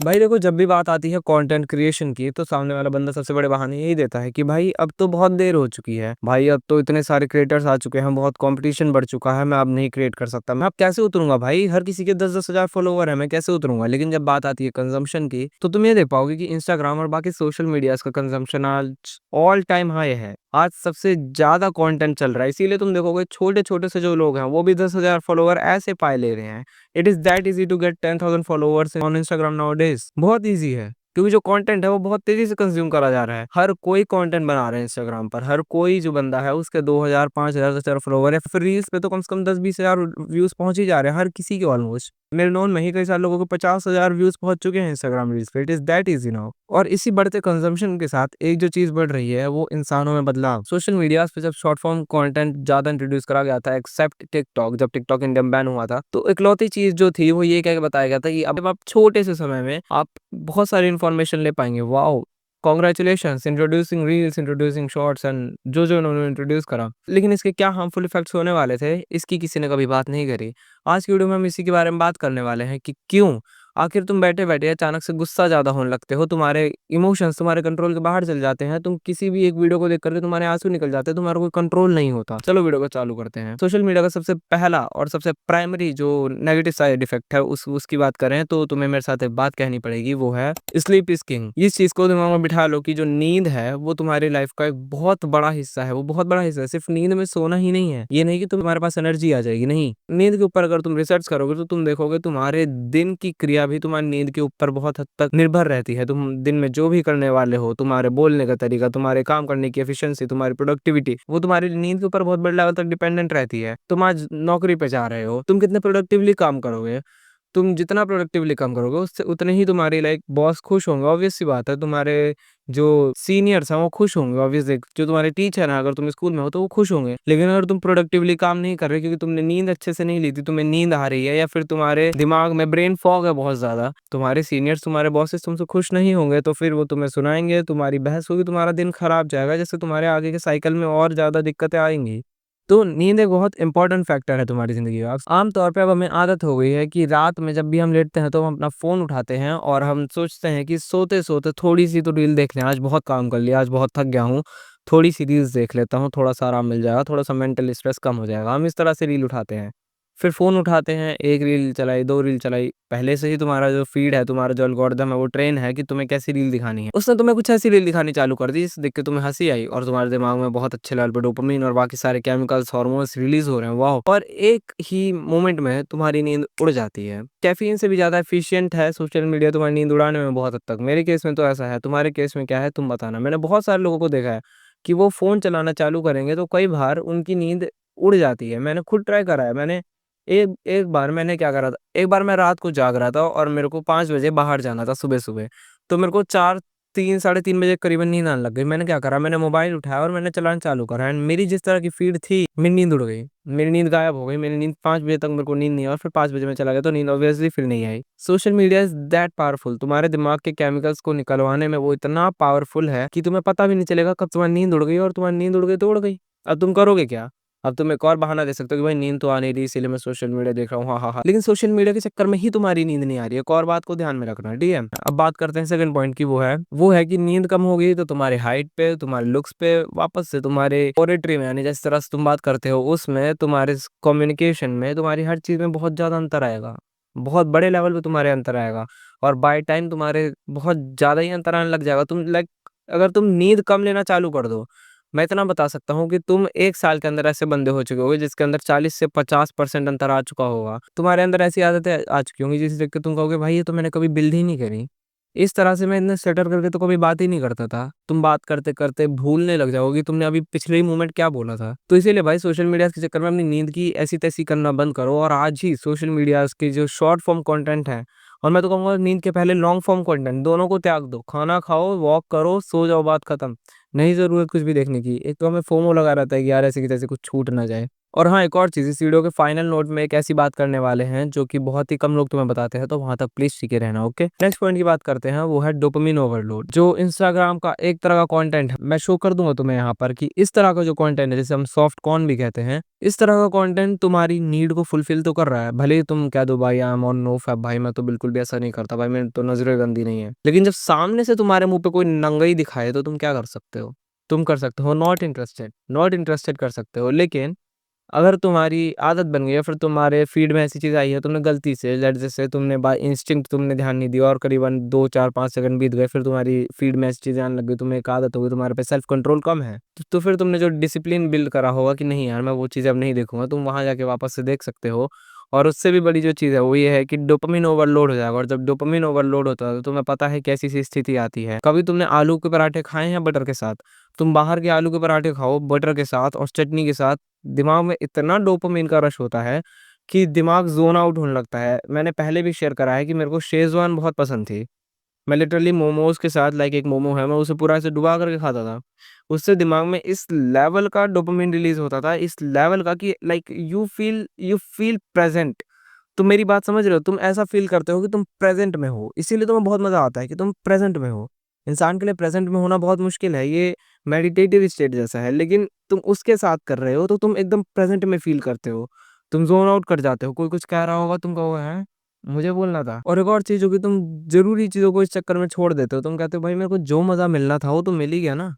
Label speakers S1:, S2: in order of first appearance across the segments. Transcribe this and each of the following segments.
S1: भाई देखो, जब भी बात आती है कंटेंट क्रिएशन की तो सामने वाला बंदा सबसे बड़े बहाने यही देता है कि भाई अब तो बहुत देर हो चुकी है, भाई अब तो इतने सारे क्रिएटर्स आ चुके हैं, बहुत कंपटीशन बढ़ चुका है, मैं अब नहीं क्रिएट कर सकता। मैं अब कैसे उतरूंगा भाई, हर किसी के 10-10 हजार फॉलोवर है, मैं कैसे उतरूंगा। लेकिन जब बात आती है कंजम्पशन की तो तुम ये देख पाओगे कि इंस्टाग्राम और बाकी सोशल मीडिया का कंजम्पशन आज ऑल टाइम हाई है। आज सबसे ज्यादा कंटेंट चल रहा है, इसीलिए तुम देखोगे छोटे छोटे से जो लोग हैं वो भी 10 हजार फॉलोवर ऐसे पाए ले रहे हैं। It is that easy to get 10,000 followers on Instagram nowadays. बहुत इजी है, क्योंकि जो कंटेंट है वो बहुत तेजी से कंज्यूम करा जा रहा है। हर कोई कंटेंट बना रहा है इंस्टाग्राम पर, हर कोई जो बंदा है उसके 2,000 5,000 10,000 फॉलोवर है। फिर रील्स पे तो कम से कम 10-20 हजार व्यूज पहुंच ही जा रहे हैं हर किसी के ऑलमोस्ट। मेरे नोन में ही कई सारे लोगों को 50,000 व्यूज पहुंच चुके हैं इंस्टाग्राम रील्स पे। It is that easy now. और इसी बढ़ते कंजम्पशन के साथ एक जो चीज बढ़ रही है वो इंसानों में बदलाव। सोशल मीडिया पे जब शॉर्ट फॉर्म कंटेंट ज्यादा इंट्रोड्यूस करा गया था, एक्सेप्ट टिकटॉक, जब टिकटॉक इंडिया में बैन हुआ था, तो इकलौती चीज जो थी वो ये कह के बताया गया था कि अब आप छोटे से समय में आप बहुत सारी इन्फॉर्मेशन ले पाएंगे। Wow, congratulations, introducing reels, introducing shorts and जो जो उन्होंने इंट्रोड्यूस करा। लेकिन इसके क्या हार्मफुल इफेक्ट्स होने वाले थे, इसकी किसी ने कभी बात नहीं करी। आज की वीडियो में हम इसी के बारे में बात करने वाले हैं कि क्यों आखिर तुम बैठे बैठे अचानक से गुस्सा ज्यादा होने लगते हो, तुम्हारे इमोशंस तुम्हारे कंट्रोल के बाहर चल जाते हैं, तुम किसी भी एक वीडियो को देख करके तुम्हारे आंसू निकल जाते हैं, तुम्हारा कोई कंट्रोल नहीं होता। चलो वीडियो को चालू करते हैं। सोशल मीडिया का सबसे पहला और सबसे प्राइमरी जो नेगेटिव साइड इफेक्ट है उसकी बात करें तो तुम्हें मेरे साथ एक बात कहनी पड़ेगी, वो है स्लीप इज किंग। इस चीज को दिमाग में बिठा लो कि जो नींद है वो तुम्हारी लाइफ का एक बहुत बड़ा हिस्सा है, वो बहुत बड़ा हिस्सा है। सिर्फ नींद में सोना ही नहीं है, ये नहीं कि तुम्हारे पास एनर्जी आ जाएगी, नहीं। नींद के ऊपर अगर तुम रिसर्च करोगे तो तुम देखोगे तुम्हारे दिन की क्रिया भी तुम्हारी नींद के ऊपर बहुत हद तक निर्भर रहती है। तुम दिन में जो भी करने वाले हो, तुम्हारे बोलने का तरीका, तुम्हारे काम करने की एफिशिएंसी, तुम्हारी प्रोडक्टिविटी, वो तुम्हारी नींद के ऊपर बहुत बड़े लेवल तक डिपेंडेंट रहती है। तुम आज नौकरी पे जा रहे हो, तुम कितने प्रोडक्टिवली काम करोगे, तुम जितना प्रोडक्टिवली काम करोगे उससे उतने ही तुम्हारी लाइक बॉस खुश होंगे। ऑब्वियस सी बात है, तुम्हारे जो सीनियर्स हैं वो खुश होंगे। ऑब्वियसली जो तुम्हारे टीचर हैं, अगर तुम स्कूल में हो तो वो खुश होंगे। लेकिन अगर तुम प्रोडक्टिवली काम नहीं कर रहे क्योंकि तुमने नींद अच्छे से नहीं ली थी, तुम्हें नींद आ रही है, या फिर तुम्हारे दिमाग में ब्रेन फॉग है बहुत ज्यादा, तुम्हारे सीनियर्स, तुम्हारे बॉसेस तुमसे खुश नहीं होंगे, तो फिर वो तुम्हें सुनाएंगे, तुम्हारी बहस होगी, तुम्हारा दिन खराब जाएगा, जैसे तुम्हारे आगे के साइकिल में और ज्यादा दिक्कतें आएंगी। तो नींद एक बहुत इंपॉर्टेंट फैक्टर है तुम्हारी ज़िंदगी का। आम तौर पे अब हमें आदत हो गई है कि रात में जब भी हम लेटते हैं तो हम अपना फ़ोन उठाते हैं और हम सोचते हैं कि सोते-सोते थोड़ी-सी तो रील देख लें, आज बहुत काम कर लिया, आज बहुत थक गया हूँ, थोड़ी-सी रील्स देख लेता हूँ, थोड़ा-सा आराम मिल जाएगा, थोड़ा-सा मेंटल स्ट्रेस कम हो जाएगा। हम इस तरह से रील उठाते हैं। फिर फ़ोन उठाते हैं, 1 रील चलाई, 2 रील चलाई, पहले से ही तुम्हारा जो फ़ीड है, तुम्हारा जो एल्गोरिदम है वो ट्रेन है कि तुम्हें कैसी रील दिखानी है। उसने तुम्हें कुछ ऐसी रील दिखानी चालू कर दी जिसे देख के तुम्हें हँसी आई और तुम्हारे दिमाग में बहुत अच्छे लेवल पे डोपामाइन और बाकी सारे केमिकल्स, हार्मोन्स रिलीज़ हो रहे हैं, वाओ! और एक ही मोमेंट में तुम्हारी नींद उड़ जाती है। कैफ़ीन से भी ज़्यादा एफ़िशिएंट है सोशल मीडिया तुम्हारी नींद उड़ाने में बहुत हद तक। मेरे केस में तो ऐसा है, तुम्हारे केस में क्या है तुम बताना। मैंने बहुत सारे लोगों को देखा है कि वो फ़ोन चलाना चालू करेंगे तो कई बार उनकी नींद उड़ जाती है। मैंने खुद ट्राई करा है। मैंने एक एक बार मैंने क्या करा था, एक बार मैं रात को जाग रहा था और मेरे को 5 बजे बाहर जाना था सुबह-सुबह। तो मेरे को 4 3 साढ़े 3 बजे करीबन नींद आने लग गई। मैंने क्या करा, मैंने मोबाइल उठाया और मैंने चलाना चालू करा एंड मेरी जिस तरह की फ़ीड थी, मेरी नींद उड़ गई। मेरी नींद गायब हो गई। मेरी नींद 5 बजे तक मेरे को नींद नहीं आई और फिर 5 बजे मैं चला गया तो नींद ऑब्वियसली फिर नहीं आई। Social media is that powerful. तुम्हारे दिमाग के केमिकल्स को निकलवाने में वो इतना पावरफुल है कि तुम्हें पता भी नहीं चलेगा कब तुम्हारी नींद उड़ गई, और तुम्हारी नींद उड़ गई तो उड़ गई। अब तुम करोगे क्या? अब तुम एक और बहाना दे सकते हो कि भाई नींद तो आ नहीं रही इसीलिए मैं सोशल मीडिया देख रहा हूँ, हाँ, हाँ, हाँ। लेकिन सोशल मीडिया के चक्कर में ही तुम्हारी नींद नहीं आ रही है। एक और बात को ध्यान में रखना, ठीक है? अब बात करते हैं सेकंड पॉइंट की, वो है कि नींद कम हो गई तो तुम्हारे हाइट पे, तुम्हारे लुक्स पे, वापस से तुम्हारे पोएट्री में, यानी जिस तरह से तुम बात करते हो उसमें, तुम्हारे कम्युनिकेशन में, तुम्हारी हर चीज़ में बहुत ज़्यादा अंतर आएगा। बहुत बड़े लेवल पे तुम्हारे अंतर आएगा और बाय टाइम तुम्हारे बहुत ज़्यादा ही अंतर आने लग जाएगा। तुम लाइक अगर तुम नींद कम लेना चालू कर दो, मैं इतना बता सकता हूँ कि तुम 1 साल के अंदर ऐसे बंदे हो चुके होगे जिसके अंदर 40 से 50% अंतर आ चुका होगा। तुम्हारे अंदर ऐसी आदतें आ चुकी होंगी जिसे देख के तुम कहोगे भाई ये तो मैंने कभी बिल्ड ही नहीं करी। इस तरह से मैं इतने स्टटर करके तो कभी बात ही नहीं करता था। तुम बात करते-करते भूलने लग जाओगे कि तुमने अभी पिछले ही मोमेंट क्या बोला था। तो इसीलिए भाई सोशल मीडिया के चक्कर में अपनी नींद की ऐसी-तैसी करना बंद करो और आज ही सोशल मीडियाज़ के जो शॉर्ट फॉर्म कंटेंट है, और मैं तो कहूँगा नींद के पहले लॉन्ग फॉर्म कंटेंट, दोनों को त्याग दो। खाना खाओ, वॉक करो, सो जाओ, बात खत्म। नहीं ज़रूरत कुछ भी देखने की। एक तो हमें फोमो लगा रहता है कि यार ऐसे की तैसे कुछ छूट ना जाए। और हाँ, एक और चीज़, इस वीडियो के फाइनल नोट में एक ऐसी बात करने वाले हैं जो कि बहुत ही कम लोग तुम्हें बताते हैं, तो वहाँ तक प्लीज़ टिके रहना, ओके? नेक्स्ट पॉइंट की बात करते हैं, वो है डोपामाइन ओवरलोड। जो इंस्टाग्राम का एक तरह का कंटेंट है, मैं शो कर दूँगा तुम्हें यहाँ पर कि इस तरह का जो कंटेंट है, जिसे हम सॉफ्ट कॉर्न भी कहते हैं, इस तरह का कंटेंट तुम्हारी नीड को फुलफिल तो कर रहा है। भले ही तुम कह दो भाई I am on no fap, भाई मैं तो बिल्कुल भी ऐसा नहीं करता, भाई मेरी तो नज़रें गंदी नहीं है। लेकिन जब सामने से तुम्हारे मुँह पे कोई नंगा दिखाए तो तुम क्या कर सकते हो? तुम कर सकते हो नॉट इंटरेस्टेड कर सकते हो। लेकिन अगर तुम्हारी आदत बन गई है, फिर तुम्हारे फीड में ऐसी चीज़ आई है, तुमने गलती से जैसे तुमने बाय इंस्टिंक्ट तुमने ध्यान नहीं दिया और करीबन 2, 4, 5 सेकंड बीत गए, फिर तुम्हारी फीड में ऐसी चीज़ें आने लग गई, तुम्हें एक आदत हो गई, तुम्हारे पे सेल्फ कंट्रोल कम है। तो फिर तुमने जो डिसिप्लिन बिल्ड करा होगा कि नहीं यार मैं वो चीज़ें अब नहीं देखूँगा, तुम वहाँ जाके वापस से देख सकते हो। और उससे भी बड़ी जो चीज़ है वो ये है कि डोपामाइन ओवरलोड हो जाएगा, और जब डोपामाइन ओवरलोड होता है तो तुम्हें पता है कैसी-सी स्थिति आती है। कभी तुमने आलू के पराठे खाए हैं बटर के साथ? तुम बाहर के आलू के पराठे खाओ बटर के साथ और चटनी के साथ, दिमाग में इतना डोपामाइन का रश होता है कि दिमाग ज़ोन आउट होने लगता है। मैंने पहले भी शेयर करा है कि मेरे को शेज़वान बहुत पसंद थी। मैं लिटरली मोमोज़ के साथ, लाइक एक मोमो है, मैं उसे पूरा ऐसे डुबा करके खाता था। उससे दिमाग में इस लेवल का डोपामाइन रिलीज़ होता था, इस लेवल का कि लाइक यू फ़ील प्रेज़ेंट। तुम मेरी बात समझ रहे हो? तुम ऐसा फ़ील करते हो कि तुम प्रेज़ेंट में हो, इसीलिए तुम्हें बहुत मज़ा आता है कि तुम प्रेज़ेंट में हो। इंसान के लिए प्रेज़ेंट में होना बहुत मुश्किल है, ये मेडिटेटिव स्टेट जैसा है, लेकिन तुम उसके साथ कर रहे हो, तो तुम एकदम प्रेज़ेंट में फ़ील करते हो। तुम ज़ोन आउट कर जाते हो, कोई कुछ कह रहा होगा, तुम कहोगे हैं? मुझे बोलना था। और एक और चीज़ जो कि तुम ज़रूरी चीज़ों को इस चक्कर में छोड़ देते हो, तुम कहते हो भाई मेरे को जो मज़ा मिलना था वो तो मिल ही गया ना।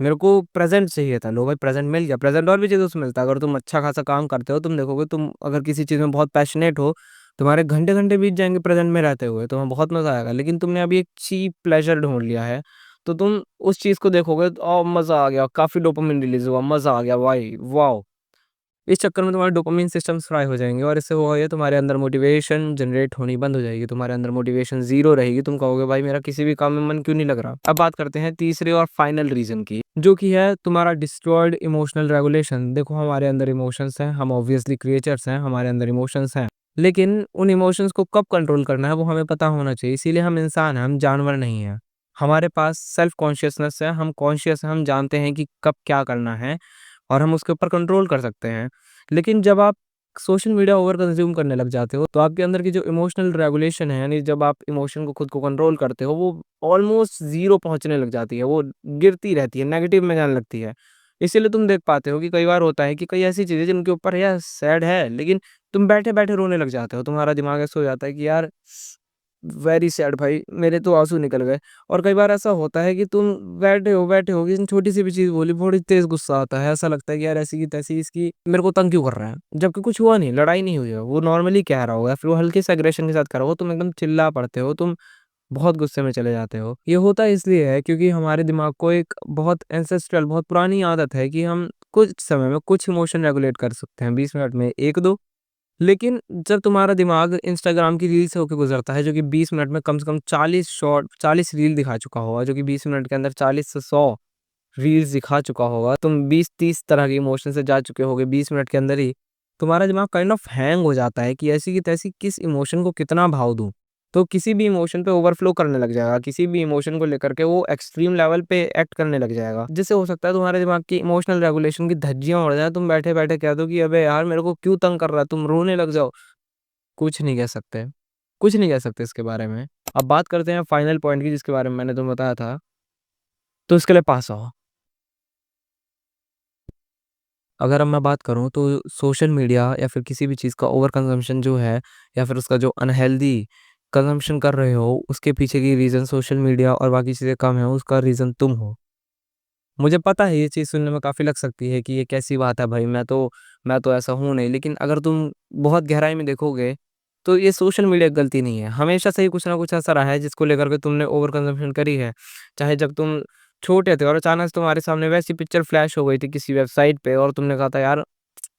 S1: मेरे को प्रेज़ेंट चाहिए था, लो भाई प्रेज़ेंट मिल गया, प्रेज़ेंट और भी चीज़ों से मिलता है। अगर तुम अच्छा खासा काम करते हो, तुम देखोगे तुम अगर किसी चीज़ में बहुत पैशनेट हो, तुम्हारे घंटे-घंटे बीत जाएँगे प्रेज़ेंट में रहते हुए, तुम्हें बहुत मज़ा आएगा। लेकिन तुमने अभी एक चीप प्लेज़र ढूँढ लिया है, तो तुम उस चीज़ को देखोगे तो मज़ा आ गया, काफ़ी डोपामाइन रिलीज़ हुआ, मज़ा आ गया भाई, वॉव! इस चक्कर में तुम्हारे डोपामाइन सिस्टम्स फ्राई हो जाएँगे और इससे होगा ये, तुम्हारे अंदर मोटिवेशन जनरेट होनी बंद हो जाएगी, तुम्हारे अंदर मोटिवेशन ज़ीरो रहेगी, तुम कहोगे भाई मेरा किसी भी काम में मन क्यों नहीं लग रहा। अब बात करते हैं तीसरे और फाइनल रीज़न की, जो कि है तुम्हारा डिस्ट्रॉयड इमोशनल रेगुलेशन। देखो हमारे अंदर इमोशंस हैं, हम ऑब्वियसली क्रिएचर्स हैं, हमारे अंदर इमोशंस हैं। लेकिन उन इमोशंस को कब कंट्रोल करना है वो हमें पता होना चाहिए, इसीलिए हम इंसान हैं, हम जानवर नहीं हैं। हमारे पास सेल्फ कॉन्शियसनेस है, हम कॉन्शियस हैं, हम जानते हैं कि कब क्या करना है और हम उसके ऊपर कंट्रोल कर सकते हैं। लेकिन जब आप सोशल मीडिया ओवर कंज़्यूम करने लग जाते हो, तो आपके अंदर की जो इमोशनल रेगुलेशन है, यानी जब आप इमोशन को खुद को कंट्रोल करते हो, वो ऑलमोस्ट ज़ीरो पहुँचने लग जाती है, वो गिरती रहती है, नेगेटिव में जाने लगती है। इसीलिए तुम देख पाते हो कि कई बार होता है कि कई ऐसी चीज़ें जिनके ऊपर यार सैड है, लेकिन तुम बैठे-बैठे रोने लग जाते हो। तुम्हारा दिमाग ऐसा हो जाता है कि यार वेरी सैड भाई, मेरे तो आँसू निकल गए। और कई बार ऐसा होता है कि तुम बैठे हो, किसी छोटी-सी भी चीज़ बोली, बड़ी तेज़ गुस्सा आता है। ऐसा लगता है कि यार ऐसी की तैसी इसकी मेरे को तंग क्यों कर रहा है? जबकि कुछ हुआ नहीं, लड़ाई नहीं हुई है, वो नॉर्मली कह रहा होगा, फिर वो हल्के से एग्रेशन के साथ कह रहा होगा, तुम एकदम चिल्ला पड़ते हो, तुम बहुत गुस्से में चले जाते हो। ये होता इसलिए है क्योंकि हमारे दिमाग को एक बहुत एंसेस्ट्रल, बहुत पुरानी आदत है कि हम कुछ समय में कुछ इमोशन रेगुलेट कर सकते हैं, 20 मिनट में 1-2। लेकिन जब तुम्हारा दिमाग इंस्टाग्राम की रील से होके गुज़रता है, जो कि 20 मिनट में कम से कम 40 रील दिखा चुका होगा, जो कि 20 मिनट के अंदर 40 से 100 रील्स दिखा चुका होगा। तुम 20-30 तरह के इमोशन से जा चुके होगे 20 मिनट के अंदर ही। तुम्हारा दिमाग काइंड ऑफ हैंग हो जाता है कि ऐसी की तैसी किस इमोशन को कितना भाव दूँ। तो किसी भी इमोशन पे ओवरफ्लो करने लग जाएगा, किसी भी इमोशन को लेकर के वो एक्सट्रीम लेवल पे एक्ट करने लग जाएगा। जिससे हो सकता है तुम्हारे दिमाग की इमोशनल रेगुलेशन की धज्जियाँ उड़ जाएँ, तुम बैठे-बैठे कह दो कि अबे यार मेरे को क्यों तंग कर रहा है, तुम रोने लग जाओ। कुछ नहीं कह सकते, कुछ नहीं कह सकते इसके बारे में। अब बात करते हैं फाइनल पॉइंट की, जिसके बारे में मैंने तुम्हें बताया था, तो इसके लिए पास आओ। अगर अब मैं बात करूँ तो सोशल मीडिया या फिर किसी भी चीज़ का ओवर कंज़म्पशन जो है, या फिर उसका जो अनहेल्दी कंज़म्पशन कर रहे हो, उसके पीछे की रीज़न सोशल मीडिया और बाकी चीज़ें कम है, उसका रीज़न तुम हो। मुझे पता है ये चीज़ सुनने में काफ़ी लग सकती है कि ये कैसी बात है भाई, मैं तो ऐसा हूँ नहीं। लेकिन अगर तुम बहुत गहराई में देखोगे, तो ये सोशल मीडिया की गलती नहीं है। हमेशा से ही कुछ ना कुछ ऐसा रहा है जिसको लेकर के तुमने ओवर कंज़म्पशन करी है। चाहे जब तुम छोटे थे और अचानक से तुम्हारे सामने वैसी पिक्चर फ्लैश हो गई थी किसी वेबसाइट पे, और तुमने कहा था यार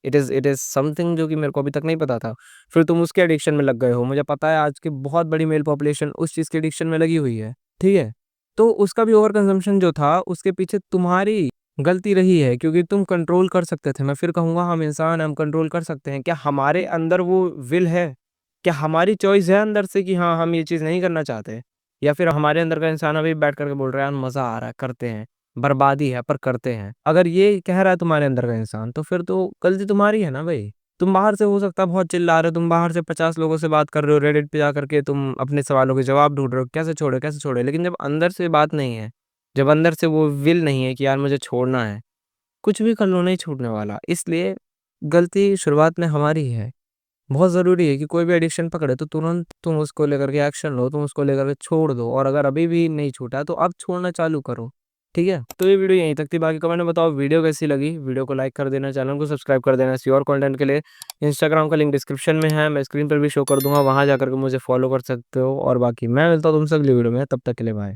S1: इट इज़ समथिंग जो कि मेरे को अभी तक नहीं पता था। फिर तुम उसके एडिक्शन में लग गए हो। मुझे पता है आज की बहुत बड़ी मेल पॉपुलेशन उस चीज़ के एडिक्शन में लगी हुई है, ठीक है? तो उसका भी ओवर कंज़म्पशन जो था, उसके पीछे तुम्हारी गलती रही है, क्योंकि तुम कंट्रोल कर सकते थे। मैं फिर कहूँगा हम इंसान हैं, हम कंट्रोल कर सकते हैं। क्या हमारे अंदर वो विल है? क्या हमारी चॉइस है अंदर से कि हाँ, हम ये चीज़ नहीं करना चाहते? या फिर हमारे अंदर का इंसान अभी बैठ कर के बोल रहा है यार मज़ा आ रहा है, करते हैं। बर्बादी है पर करते हैं। अगर ये कह रहा है तुम्हारे अंदर का इंसान, तो फिर तो गलती तुम्हारी है ना भाई। तुम बाहर से हो सकता है बहुत चिल्ला रहे हो, तुम बाहर से 50 लोगों से बात कर रहे हो, रेडिट पे जा करके तुम अपने सवालों के जवाब ढूँढ रहे हो, कैसे छोड़े? लेकिन जब अंदर से बात नहीं है, जब अंदर से वो विल नहीं है कि यार मुझे छोड़ना है, कुछ भी कर लो नहीं छूटने वाला। इसलिए गलती शुरुआत में हमारी है। बहुत ज़रूरी है कि कोई भी एडिक्शन पकड़े तो तुरंत तुम उसको लेकर के एक्शन लो, तुम उसको लेकर के छोड़ दो, और अगर अभी भी नहीं छूटा तो अब छोड़ना चालू करो। ठीक है? तो ये वीडियो यहीं तक थी, बाकी कमेंट में बताओ वीडियो कैसी लगी? वीडियो को लाइक कर देना, चैनल को सब्सक्राइब कर देना ऐसी और कंटेंट के लिए। इंस्टाग्राम का लिंक डिस्क्रिप्शन में है, मैं स्क्रीन पर भी शो कर दूँगा, वहाँ जाकर के मुझे फॉलो कर सकते हो। और बाकी मैं मिलता हूँ तुमसे अगली वीडियो में, तब तक के लिए बाय।